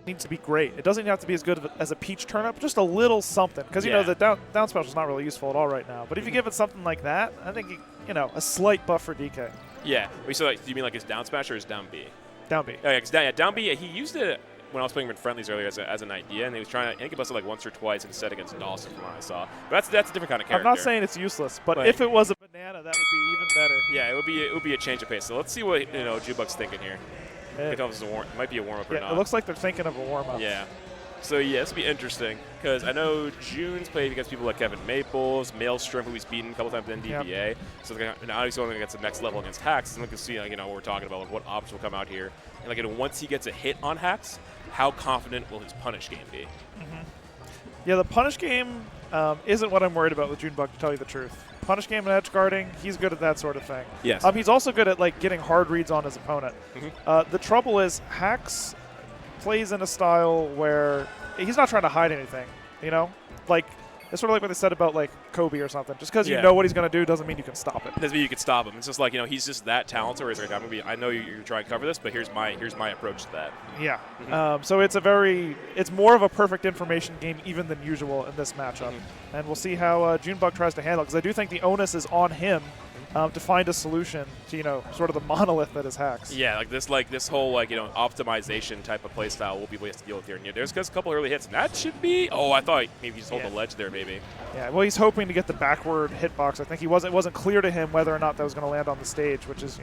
needs to be great. It doesn't have to be as good as a Peach turnip, just a little something. Because, you know, the down special is not really useful at all right now. But if you give it something like that, I think, you know, a slight buff for DK. Yeah. So, like, do you mean like his down smash or his down B? Down B. Oh, yeah, down B, he used it when I was playing him in friendlies earlier as an idea, and he was trying to, I think he busted like once or twice instead against Dawson from what I saw. But that's a different kind of character. I'm not saying it's useless, but if it was a banana, that would be even better. Yeah, it would be a change of pace. So let's see what Junebug's thinking here. It might be a warm-up or not. It looks like they're thinking of a warm-up. Yeah. So, yeah, this will be interesting because I know June's played against people like Kevin Maples, Maelstrom, who he's beaten a couple times in DBA. Yep. So, now he's going against the next level against Hax. And we can see, what we're talking about, like, what options will come out here. And, once he gets a hit on Hax, how confident will his punish game be? Yeah, the punish game isn't what I'm worried about with Junebug, to tell you the truth. Punish game and Edgeguarding, he's good at that sort of thing. Yes. He's also good at, like, getting hard reads on his opponent. The trouble is Hax plays in a style where he's not trying to hide anything, you know? Like, it's sort of like what they said about, like, Kobe or something. Just because you know what he's going to do doesn't mean you can stop it. Doesn't mean you can stop him. It's just like, he's just that talented where he's like, I know you're trying to cover this, but here's my approach to that. Yeah. So it's more of a perfect information game even than usual in this matchup. And we'll see how Junebug tries to handle it, because I do think the onus is on him to find a solution to, sort of the monolith that is Hax. Yeah, this whole optimization type of playstyle will be ways to deal with here. And there's a couple early hits, and that should be. Oh, I thought maybe he just hold the ledge there, maybe. Yeah. Well, he's hoping to get the backward hitbox. I think it wasn't clear to him whether or not that was going to land on the stage, which is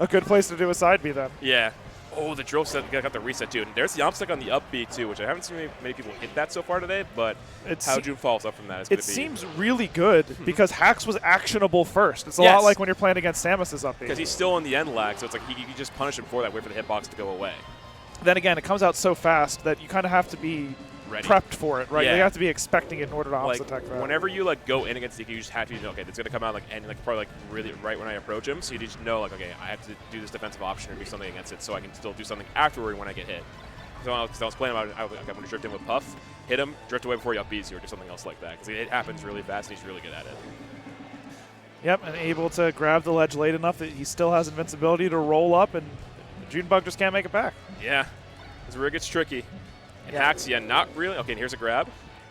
a good place to do a side B then. Yeah. Oh, the drill set got the reset too. And there's the opposite on the up B too, which I haven't seen many people hit that so far today, but how June follows up from that is going to be. It seems really good because Hax was actionable first. It's a lot like when you're playing against Samus's up B. Because he's still in the end lag, so it's like you just punish him for that, wait for the hitbox to go away. Then again, it comes out so fast that you kind of have to be prepped for it, right? Yeah. You have to be expecting it in order to opposite attack that. Whenever you go in against DK, you just have to know, okay, it's going to come out probably really right when I approach him. So you just know okay, I have to do this defensive option or do something against it, so I can still do something afterward when I get hit. So I was playing about it, I'm going to drift in with Puff, hit him, drift away before he up Bs you, or do something else like that because it happens really fast and he's really good at it. Yep, and able to grab the ledge late enough that he still has invincibility to roll up, and Junebug just can't make it back. Yeah, this is where it gets tricky. And Hax, not really. Okay, and here's a grab.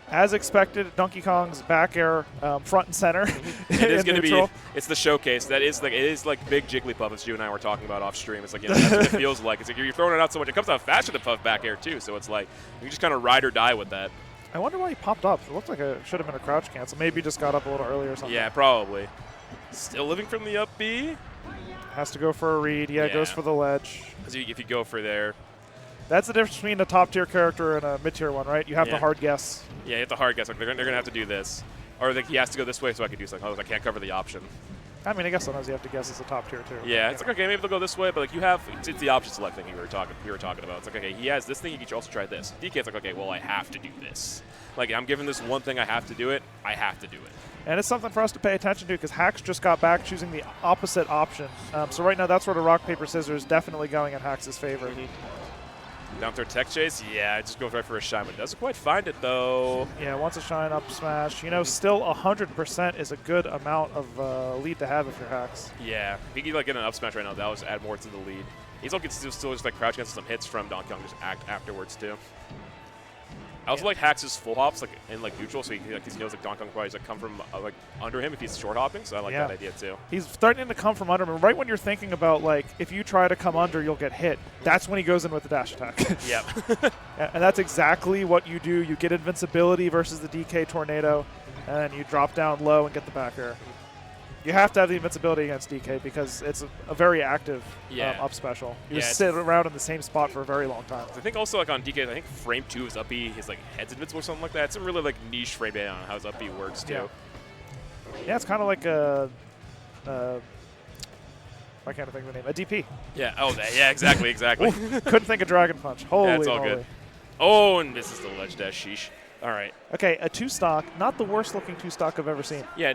As expected, Donkey Kong's back air front and center. It is going to be. It's the showcase. It is like big Jigglypuff, as you and I were talking about off stream. It's like that's what it feels like. It's like you're throwing it out so much. It comes out faster than Puff back air too. So it's like you just kind of ride or die with that. I wonder why he popped up. It looked like it should have been a crouch cancel. Maybe he just got up a little early or something. Yeah, probably. Still living from the up B. Has to go for a read. Yeah, goes for the ledge. Because if you go for there. That's the difference between a top-tier character and a mid-tier one, right? You have to hard guess. Yeah, you have to hard guess. Like they're going to have to do this. Or he has to go this way so I can do something. I can't cover the option. I mean, I guess sometimes you have to guess as a top-tier, too. Yeah, it's like, okay, maybe they'll go this way, but it's the option select thing we were talking about. It's like, okay, he has this thing, he can also try this. DK's like, okay, well, I have to do this. Like, I'm given this one thing, I have to do it. I have to do it. And it's something for us to pay attention to because Hax just got back choosing the opposite option. So right now, that's sort of rock, paper, scissors definitely going in Hax's favor. Down throw tech chase, yeah, it just goes right for a shine, but doesn't quite find it though. Yeah, wants a shine up smash. Still 100% is a good amount of lead to have if you're Hax. Yeah, if he could get an up smash right now, that would add more to the lead. He's also still just crouch against some hits from Donkey Kong, just act afterwards too. I also like Hax's full hops in neutral, so he knows Donkey Kong probably come from under him if he's short hopping. So I like that idea too. He's starting to come from under him. Right when you're thinking about if you try to come under, you'll get hit. That's when he goes in with the dash attack. Yep. And that's exactly what you do. You get invincibility versus the DK tornado, and you drop down low and get the back air. You have to have the invincibility against DK because it's a very active up special. You just sit around in the same spot for a very long time. I think also on DK, I think frame 2 is up B, his head's invincible or something like that. It's a really niche frame data on how his up B works too. Yeah, it's kind of like a why can't I think of the name? A DP. Yeah. Oh, yeah. Exactly. Couldn't think of Dragon Punch. Holy it's all moly. good. Oh, and this is the ledge dash. Sheesh. All right. Okay, a 2-stock, not the worst looking 2-stock I've ever seen. Yeah,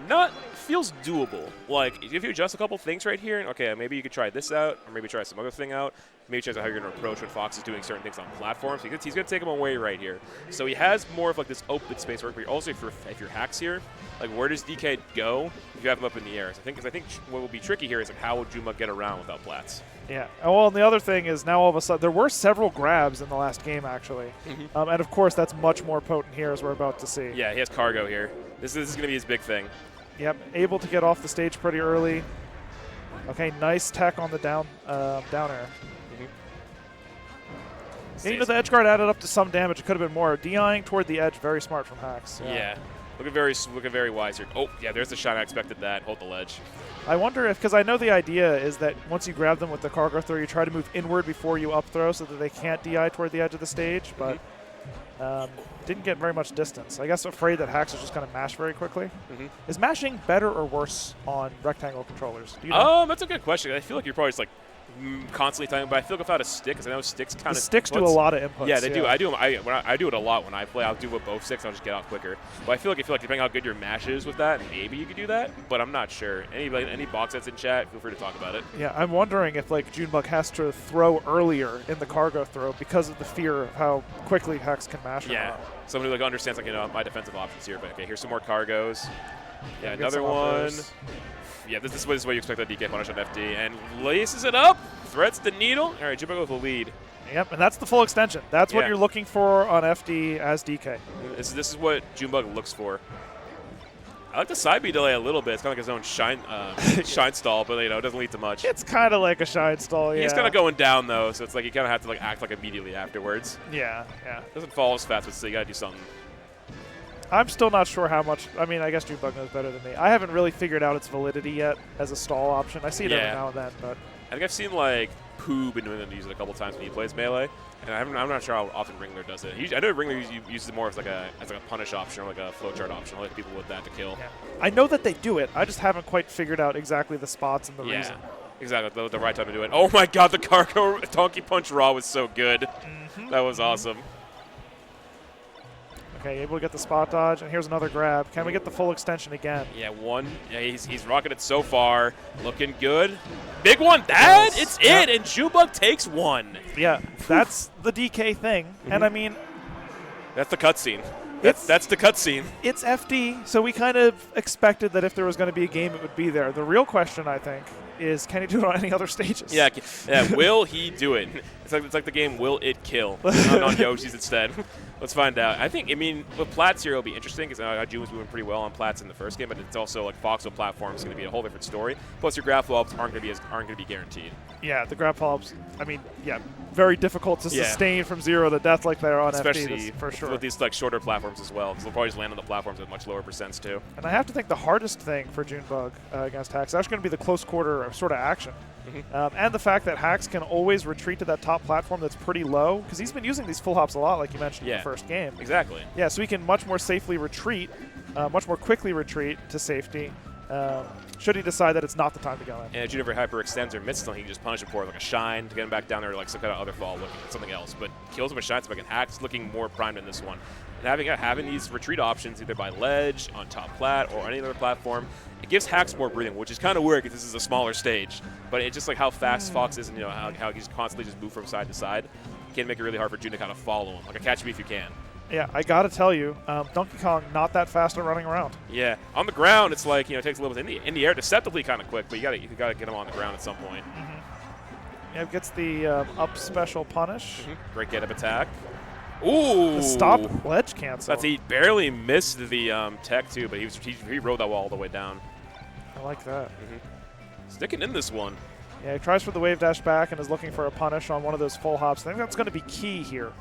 feels doable. Like, if you adjust a couple things right here, okay, maybe you could try this out, or maybe try some other thing out. maybe change how you're going to approach when Fox is doing certain things on platforms. Because he's going to take him away right here. So he has more of like this open space work. But also, if you're Hacks here, like where does DK go if you have him up in the air? So I think what will be tricky here is like how will Junebug get around without plats? Yeah. Well, and the other thing is now all of a sudden there were several grabs in the last game actually, and of course that's much more potent here as we're about to see. Yeah, he has cargo here. This is going to be his big thing. Yep. Able to get off the stage pretty early. Okay, nice tech on the down air. And, you know, the edge guard added up to some damage. It could have been more. DIing toward the edge, very smart from Hacks. Yeah. Looking very wise here. Oh, yeah, there's the shot. I expected that. Hold the ledge. I wonder if, because I know the idea is that once you grab them with the cargo throw, you try to move inward before you up throw so that they can't DI toward the edge of the stage, but didn't get very much distance. I guess afraid that Hacks is just going to mash very quickly. Is mashing better or worse on rectangle controllers? Do you know? That's a good question. I feel like you're probably just like constantly talking, but I feel like without a stick, because I know sticks kind of sticks do a lot of inputs. Yeah, they do. I do it a lot when I play. I'll do it with both sticks. I'll just get off quicker. But I feel like depending on how good your mash is with that, maybe you could do that. But I'm not sure. Any box that's in chat, feel free to talk about it. Yeah, I'm wondering if like Junebug has to throw earlier in the cargo throw because of the fear of how quickly Hacks can mash. Yeah, someone who like understands like my defensive options here. But okay, here's some more cargos. Yeah, another one. Yeah, this is what you expect that DK punish on FD. And laces it up, threats the needle. All right, Junebug with a lead. Yep, and that's the full extension. That's what you're looking for on FD as DK. This is what Junebug looks for. I like the side B delay a little bit. It's kind of like his own shine stall, but it doesn't lead to much. It's kind of like a shine stall, yeah. He's kind of going down, though, so it's like you kind of have to like act like immediately afterwards. Yeah. Doesn't fall as fast, but still you got to do something. I'm still not sure how much. I mean, I guess Junebug knows better than me. I haven't really figured out its validity yet as a stall option. I see it every now and then, but I think I've seen like Pooh been doing it, use it a couple times when he plays melee, and I'm not sure how often Ringler does it. I know Ringler uses it more as like a punish option or like a flowchart option. I like people with that to kill. Yeah. I know that they do it. I just haven't quite figured out exactly the spots and the reason. Exactly, the right time to do it. Oh my God, the cargo donkey punch raw was so good. That was awesome. Okay, able to get the spot dodge, and here's another grab. Can we get the full extension again? Yeah, one. Yeah, he's rocking it so far. Looking good. Big one. It's it, and Junebug takes one. Yeah, that's the DK thing. And I mean, that's the cutscene. That's the cutscene. It's FD, so we kind of expected that if there was going to be a game, it would be there. The real question, I think, is can he do it on any other stages? Yeah. Will he do it? It's like the game Will It Kill on Yoshi's instead. Let's find out. I mean, with plats here, it'll be interesting because June was moving pretty well on plats in the first game, but it's also like Foxwell platform is going to be a whole different story. Plus, your grab follow-ups aren't going to be guaranteed. Yeah, the grab follow-ups. I mean, very difficult to sustain from 0 to death like they are on especially FD, for sure. With these like shorter platforms as well, because they'll probably just land on the platforms at much lower percents too. And I have to think the hardest thing for Junebug against Hacks is actually going to be the close quarter sort of action. And the fact that Hacks can always retreat to that top platform that's pretty low, because he's been using these full hops a lot, like you mentioned in the first game. Exactly. Yeah, so he can much more safely retreat, much more quickly retreat to safety, should he decide that it's not the time to go in. And if Juniper hyperextends or misses something, he can just punish him for like a shine to get him back down there, or like some kind of other fall looking at something else. But kills him with shine, so Hacks looking more primed in this one. And having these retreat options either by ledge, on top plat, or any other platform, it gives Hacks more breathing, which is kind of weird because this is a smaller stage. But it's just like how fast Fox is and how he's constantly just move from side to side. It can make it really hard for June to kind of follow him. Like a catch me if you can. Yeah, I got to tell you, Donkey Kong not that fast at running around. Yeah, on the ground it's like, it takes a little bit in the air, deceptively kind of quick, but you got to get him on the ground at some point. Yeah, gets the up special punish. Great get up attack. Ooh! The stop ledge cancel. He barely missed the tech too, but he rode that wall all the way down. I like that. Sticking in this one. Yeah, he tries for the wave dash back and is looking for a punish on one of those full hops. I think that's going to be key here.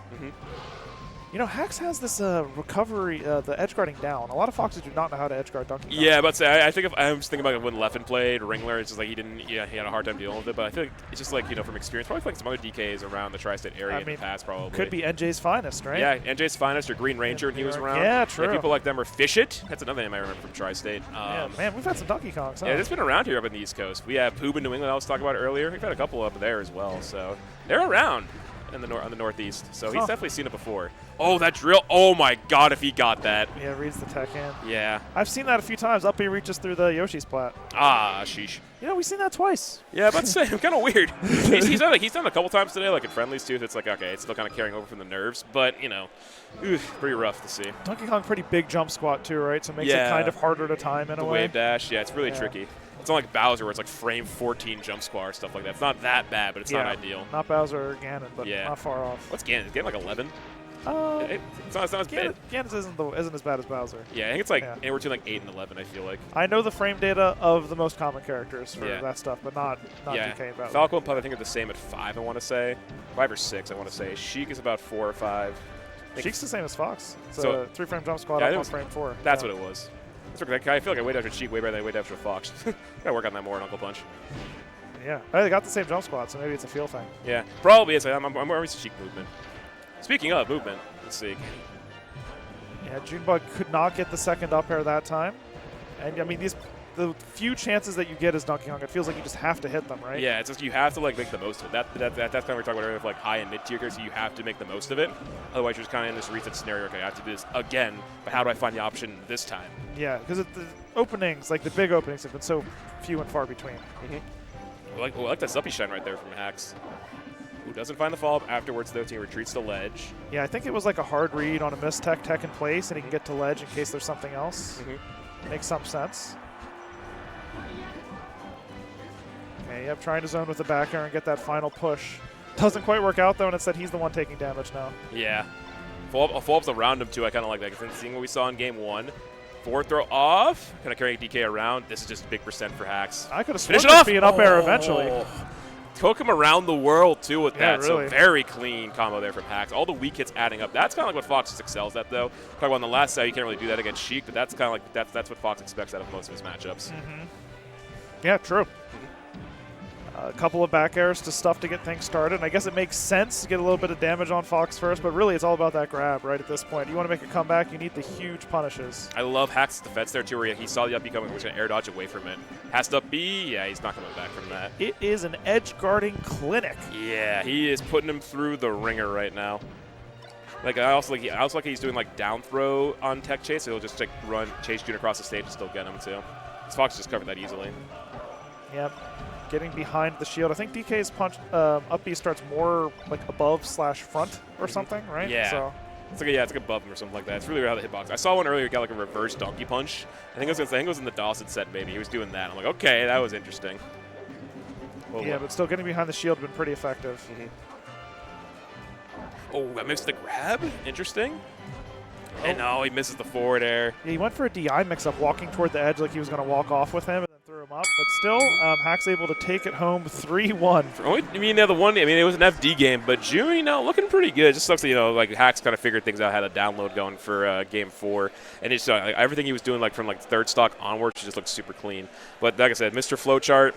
Hacks has this recovery, the edgeguarding down. A lot of Foxes do not know how to edgeguard Donkey Kong. Yeah, but I think I'm just thinking about when Leffen played Ringler, it's just like he had a hard time dealing with it. But I feel like it's just like, from experience, probably like some other DKs around the tri-state area in the past probably. Could be NJ's finest, right? Yeah, NJ's finest or Green Ranger and he was around. Yeah, true. Yeah, people like them, or Fish It. That's another name I remember from tri-state. Yeah, man, we've had some Donkey Kongs. Huh? Yeah, it's been around here up in the East Coast. We have Poob in New England I was talking about earlier. We've had a couple up there as well, so they're around. in the on the northeast, so he's definitely seen it before. Oh, that drill! Oh my God, if he got that. Yeah, reads the tech in. Yeah. I've seen that a few times. Up B reaches through the Yoshi's plat. Ah, sheesh. You know, we've seen that twice. Yeah, but say kind of weird. he's done it a couple times today, like in friendlies too. It's like okay, it's still kind of carrying over from the nerves, but you know, pretty rough to see. Donkey Kong pretty big jump squat too, right? So it makes it kind of harder to time in a way. The wave dash, yeah, it's really tricky. It's not like Bowser where it's like frame 14 jump squat or stuff like that. It's not that bad, but it's not ideal. Not Bowser or Ganon, but not far off. What's Ganon? Is Ganon like 11? It's not as bad. Ganon's isn't as bad as Bowser. Yeah, I think it's like anywhere between like 8 and 11, I feel like. I know the frame data of the most common characters for that stuff, but not DK and Bowser. Falco and Puff I think are the same at 5, I want to say. 5 or 6, I want to say. Sheik is about 4 or 5. Sheik's the same as Fox. So 3-frame jump squat up on frame 4. That's what it was. I feel like I weight after Sheik way better than I weight after Fox. Gotta work on that more in Uncle Punch. Yeah, they got the same jump squat, so maybe it's a feel thing. Yeah, probably is. I'm more used to Sheik movement. Speaking of movement, let's see. Yeah, Junebug could not get the second up air that time. And I mean, the few chances that you get as Donkey Kong, it feels like you just have to hit them, right? Yeah, it's just you have to like make the most of it. That's kind of what we were talking about earlier with like high and mid tier characters. So you have to make the most of it. Otherwise, you're just kind of in this reset scenario. Okay, I have to do this again, but how do I find the option this time? Yeah, because the openings, like the big openings, have been so few and far between. I like that Zuppy shine right there from Hacks. Who doesn't find the follow-up afterwards, though, he retreats to ledge. Yeah, I think it was like a hard read on a missed tech in place, and he can get to ledge in case there's something else. Makes some sense. Okay, yep, trying to zone with the back air and get that final push. Doesn't quite work out, though, and instead he's the one taking damage now. Yeah. Follow-ups around him, too. I kind of like that. Because seeing what we saw in Game 1, forward throw off, kind of carrying DK around. This is just a big percent for Hacks. I could have sworn this be an up air eventually. Took him around the world, too, with that. Really. So very clean combo there from Hacks. All the weak hits adding up. That's kind of like what Fox just excels at, though. Talk about on the last side, you can't really do that against Sheik, but that's kind of like that's what Fox expects out of most of his matchups. Yeah, true. A couple of back airs to stuff to get things started. And I guess it makes sense to get a little bit of damage on Fox first, but really it's all about that grab right at this point. You want to make a comeback, you need the huge punishes. I love Hacks' defense there, too, where he saw the up B coming and was going to air dodge away from it. Has to up B. Yeah, he's not coming back from that. It is an edge guarding clinic. Yeah, he is putting him through the ringer right now. Like I also like he's doing like down throw on tech chase, so he'll just like chase June across the stage and still get him too. Fox just covered that easily. Yep. Getting behind the shield. I think DK's punch up B starts more like above / front or something, right? Yeah. So. It's like above him or something like that. It's really how the hitbox. I saw one earlier, got like a reverse donkey punch. I think it was in the Dawson set maybe. He was doing that. I'm like, okay, that was interesting. Yeah, but still getting behind the shield has been pretty effective. Oh, I missed the grab. Interesting. And no, he misses the forward air. Yeah, he went for a DI mix-up, walking toward the edge like he was going to walk off with him and then threw him up. But still, Hack's able to take it home 3-1. It was an FD game, but June, looking pretty good. It just looks like, like Hack's kind of figured things out, had a download going for Game 4. And it's everything he was doing like from like third stock onwards just looked super clean. But like I said, Mr. Flowchart,